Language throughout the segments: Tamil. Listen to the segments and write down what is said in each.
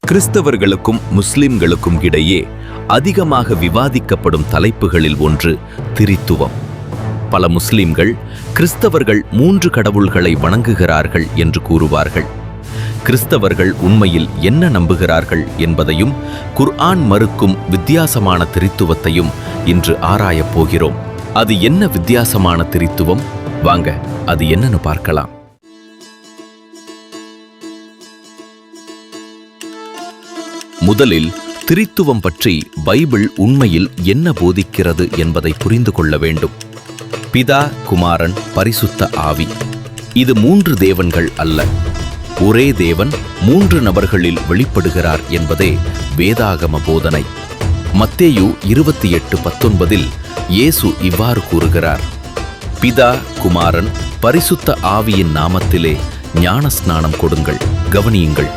கிறிஸ்தவர்களுக்கும் முஸ்லிம்களுக்கும் இடையே அதிகமாக விவாதிக்கப்படும் தலைப்புகளில் ஒன்று திரித்துவம். பல முஸ்லிம்கள் கிறிஸ்தவர்கள் 3 கடவுள்களை வணங்குகிறார்கள் என்று கூறுவார்கள். கிறிஸ்தவர்கள் உண்மையில் என்ன நம்புகிறார்கள் என்பதையும் குர்ஆன் மறுக்கும் வித்தியாசமான திரித்துவத்தையும் இன்று ஆராயப் போகிறோம். அது என்ன வித்தியாசமான திரித்துவம்? வாங்க அது என்னன்னு பார்க்கலாம். முதலில் திரித்துவம் பற்றி பைபிள் உண்மையில் என்ன போதிக்கிறது என்பதை புரிந்து கொள்ள வேண்டும். பிதா, குமாரன், பரிசுத்த ஆவி, இது 3 தேவன்கள் அல்ல. ஒரே தேவன் 3 நபர்களில் வெளிப்படுகிறார் என்பதே வேதாகம போதனை. மத்தேயு 28:19 இயேசு இவ்வாறு கூறுகிறார்: பிதா, குமாரன், பரிசுத்த ஆவியின் நாமத்திலே ஞானஸ்நானம் கொடுங்கள். கவனியுங்கள்,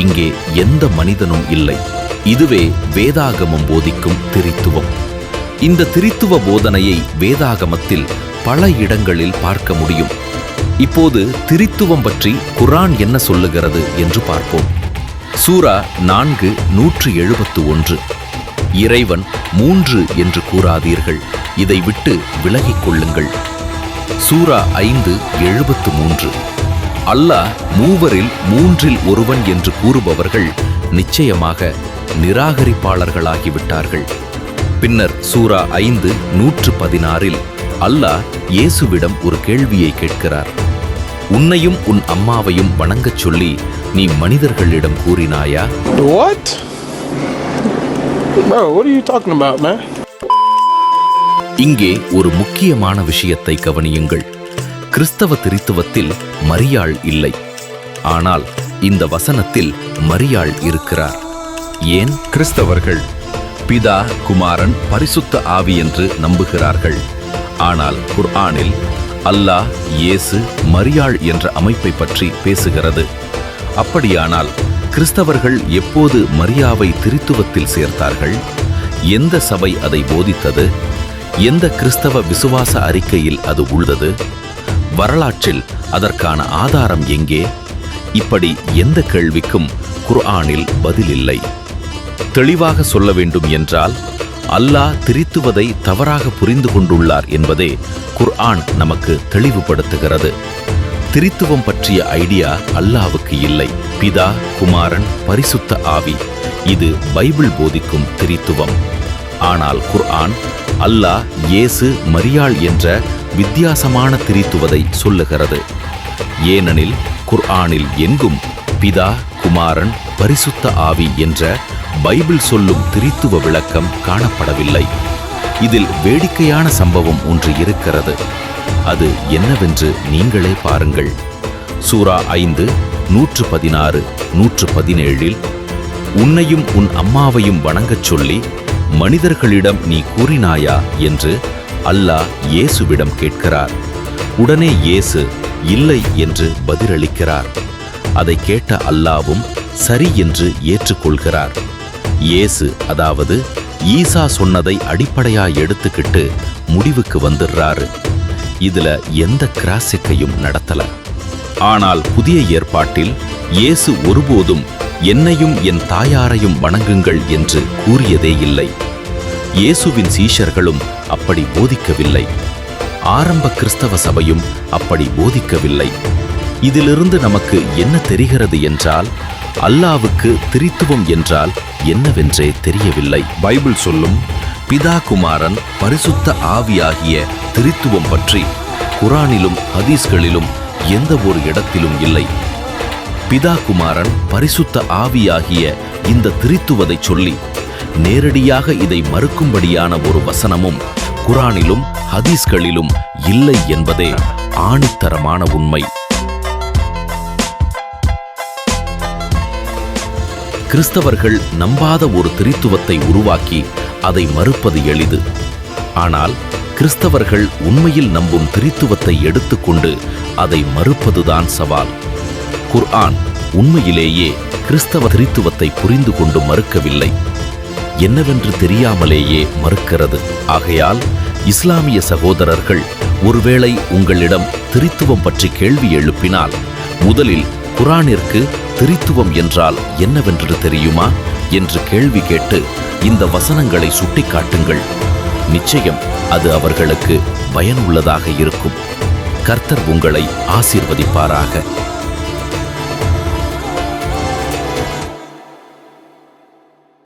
இங்கே எந்த மனிதனும் இல்லை. இதுவே வேதாகமம் போதிக்கும் திரித்துவம். இந்த திரித்துவ போதனையை வேதாகமத்தில் பல இடங்களில் பார்க்க முடியும். இப்போது திரித்துவம் பற்றி குர்ஆன் என்ன சொல்லுகிறது என்று பார்ப்போம். சூரா 4:171 இறைவன் 3 என்று கூறாதீர்கள், இதை விட்டு விலகிக் கொள்ளுங்கள். சூரா 5:73 அல்லாஹ் மூவரில் 3இல் ஒருவன் என்று கூறுபவர்கள் நிச்சயமாக நிராகரிப்பாளர்களாகிவிட்டார்கள். பின்னர் சூரா 5:116 அல்லாஹ் இயேசுவிடம் ஒரு கேள்வியை கேட்கிறார். உன்னையும் உன் அம்மாவையும் வணங்கச் சொல்லி நீ மனிதர்களிடம் கூறினாயா? What? Bro, what are you talking about, man? இங்கே ஒரு முக்கியமான விஷயத்தை கவனியுங்கள். கிறிஸ்தவ திரித்துவத்தில் மரியாள் இல்லை. ஆனால் இந்த வசனத்தில் மரியாள் இருக்கிறார். ஏன்? கிறிஸ்தவர்கள் பிதா, குமாரன், பரிசுத்த ஆவி என்று நம்புகிறார்கள். ஆனால் குர்ஆனில் அல்லாஹ், இயேசு, மரியாள் என்ற அமைப்பை பற்றி பேசுகிறது. அப்படியானால் கிறிஸ்தவர்கள் எப்போது மரியாவை திரித்துவத்தில் சேர்த்தார்கள்? எந்த சபை அதை போதித்தது? எந்த கிறிஸ்தவ விசுவாச அறிக்கையில் அது உள்ளது? வரலாற்றில் அதற்கான ஆதாரம் எங்கே? இப்படி எந்த கேள்விக்கும் குர்ஆனில் பதிலில்லை. தெளிவாக சொல்ல வேண்டும் என்றால், அல்லாஹ் திரித்துவதை தவறாக புரிந்து கொண்டுள்ளார் என்பதே குர்ஆன் நமக்கு தெளிவுபடுத்துகிறது. திரித்துவம் பற்றிய ஐடியா அல்லாஹ்வுக்கு இல்லை. பிதா, குமாரன், பரிசுத்த ஆவி, இது பைபிள் போதிக்கும் திரித்துவம். ஆனால் குர்ஆன் அல்லாஹ், இயேசு, மரியாள் என்ற வித்தியாசமான திரித்துவதை சொல்லுகிறது. ஏனெனில் குர்ஆனில் எங்கும் பிதா, குமாரன், பரிசுத்த ஆவி என்ற பைபிள் சொல்லும் திரித்துவ விளக்கம் காணப்படவில்லை. இதில் வேடிக்கையான சம்பவம் ஒன்று இருக்கிறது. அது என்னவென்று நீங்களே பாருங்கள். சூரா 5:116, 117 உன்னையும் உன் அம்மாவையும் வணங்கச் சொல்லி மனிதர்களிடம் நீ கூறினாயா என்று அல்லாஹ் இயேசுவிடம் கேட்கிறார். உடனே இயேசு இல்லை என்று பதிலளிக்கிறார். அதை கேட்ட அல்லாவும் சரி என்று ஏற்றுக்கொள்கிறார். இயேசு, அதாவது ஈசா சொன்னதை அடிப்படையாய் எடுத்துக்கிட்டு முடிவுக்கு வந்துடுறாரு. இதுல எந்த கிராசிக்கையும் நடத்தல. ஆனால் புதிய ஏற்பாட்டில் இயேசு ஒருபோதும் என்னையும் என் தாயாரையும் வணங்குங்கள் என்று கூறியதே இல்லை. இயேசுவின் சீஷர்களும் அப்படி போதிக்கவில்லை. ஆரம்ப கிறிஸ்தவ சபையும் அப்படி போதிக்கவில்லை. இதிலிருந்து நமக்கு என்ன தெரிகிறது என்றால், அல்லாஹ்வுக்கு திரித்துவம் என்றால் என்னவென்றே தெரியவில்லை. பைபிள் சொல்லும் பிதா, குமாரன், பரிசுத்த ஆவியாகிய திரித்துவம் பற்றி குர்ஆனிலும் ஹதீஸ்களிலும் எந்த ஒரு இடத்திலும் இல்லை. பிதா, குமாரன், பரிசுத்த ஆவியாகிய இந்த திரித்துவதை சொல்லி நேரடியாக இதை மறுக்கும்படியான ஒரு வசனமும் குர்ஆனிலும் ஹதீஸ்களிலும் இல்லை என்பதே ஆணித்தரமான உண்மை. கிறிஸ்தவர்கள் நம்பாத ஒரு திரித்துவத்தை உருவாக்கி அதை மறுப்பது எளிது. ஆனால் கிறிஸ்தவர்கள் உண்மையில் நம்பும் திரித்துவத்தை எடுத்துக்கொண்டு அதை மறுப்பதுதான் சவால். குர்ஆன் உண்மையிலேயே கிறிஸ்தவ திரித்துவத்தை புரிந்து கொண்டு மறுக்கவில்லை, என்னவென்று தெரியாமலேயே மறுக்கிறது. ஆகையால் இஸ்லாமிய சகோதரர்கள் ஒருவேளை உங்களிடம் திரித்துவம் பற்றி கேள்வி எழுப்பினால் முதலில் குர்ஆனிற்கு திரித்துவம் என்றால் என்னவென்று தெரியுமா என்று கேள்வி கேட்டு இந்த வசனங்களை சுட்டிக்காட்டுங்கள். நிச்சயம் அது அவர்களுக்கு பயனுள்ளதாக இருக்கும். கர்த்தர் உங்களை ஆசீர்வதிப்பாராக.